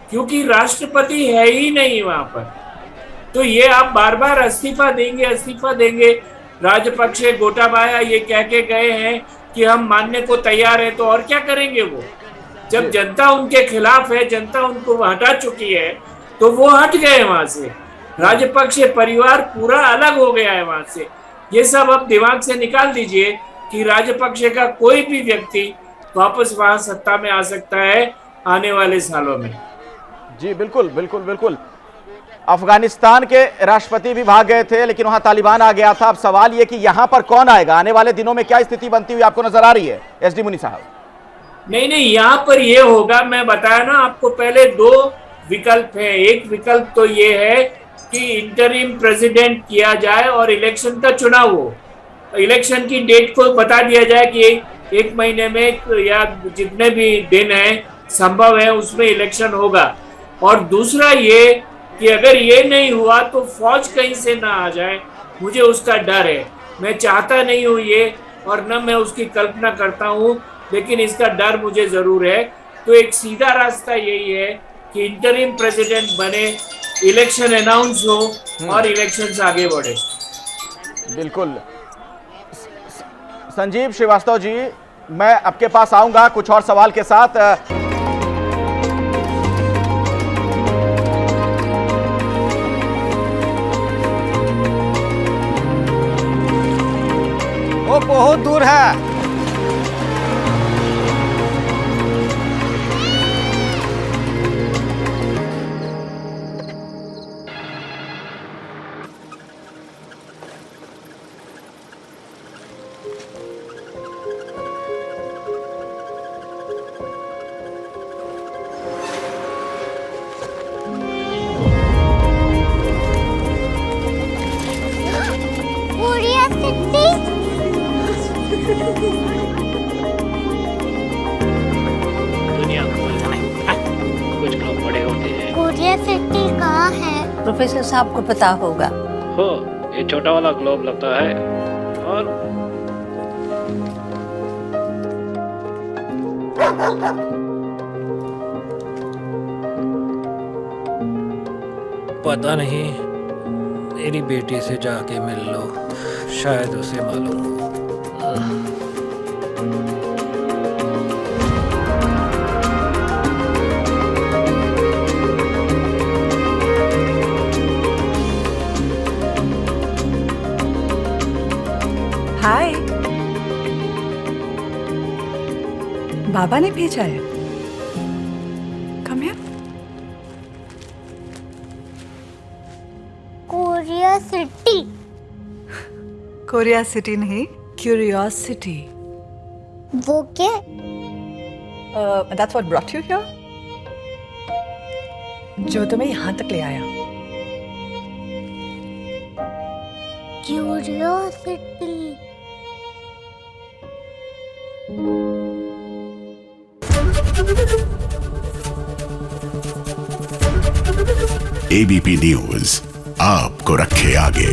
क्योंकि राष्ट्रपति है ही नहीं वहां पर। तो ये आप बार बार इस्तीफा देंगे। राजपक्षे गोटाबाया ये कह के गए हैं कि हम मानने को तैयार है, तो और क्या करेंगे वो? जब जनता उनके खिलाफ है, जनता उनको हटा चुकी है, तो वो हट गए वहां से। राजपक्षे परिवार पूरा अलग हो गया है वहां से। ये सब अब दिमाग से निकाल दीजिए कि राजपक्षे का कोई भी व्यक्ति वापस वहां सत्ता में आ सकता है आने वाले सालों में। जी बिल्कुल बिल्कुल बिल्कुल। अफगानिस्तान के राष्ट्रपति भी भाग गए थे, लेकिन वहां तालिबान आ गया था। अब सवाल ये कि यहां पर कौन आएगा? आने वाले दिनों में क्या स्थिति बनती हुई आपको नजर आ रही है एसडी मुनी साहब? नहीं, यहाँ पर ये होगा, मैं बताया ना आपको पहले, 2 विकल्प है। एक विकल्प तो ये है कि इंटरिम प्रेसिडेंट किया जाए और इलेक्शन का चुनाव हो। इलेक्शन की डेट को बता दिया जाए कि 1 महीने में या जितने भी दिन है संभव है उसमें इलेक्शन होगा। और दूसरा ये कि अगर ये नहीं हुआ तो फौज कहीं से ना आ जाए, मुझे उसका डर है। मैं चाहता नहीं हूँ ये, और न मैं उसकी कल्पना करता हूँ, लेकिन इसका डर मुझे जरूर है। तो एक सीधा रास्ता यही है कि इंटरिम प्रेसिडेंट बने, इलेक्शन अनाउंस हो और इलेक्शंस आगे बढ़े। बिल्कुल। संजीव श्रीवास्तव जी, मैं आपके पास आऊंगा कुछ और सवाल के साथ। वो बहुत दूर है। दुनिया कुछ लोग बड़े होते हैं। कोरिया सिटी कहाँ है? प्रोफेसर साहब को पता होगा। हो, ये छोटा वाला ग्लोब लगता है। और पता नहीं, मेरी बेटी से जाके मिल लो, शायद उसे मालूम हो। बाबा ने भेजा है। Come here. Korea city. Korea city नहीं, क्यूरियोसिटी। वो क्या? That's what brought you here? जो तुम्हें यहाँ तक ले आया। क्यूरियोसिटी। एबीपी न्यूज आपको रखे आगे।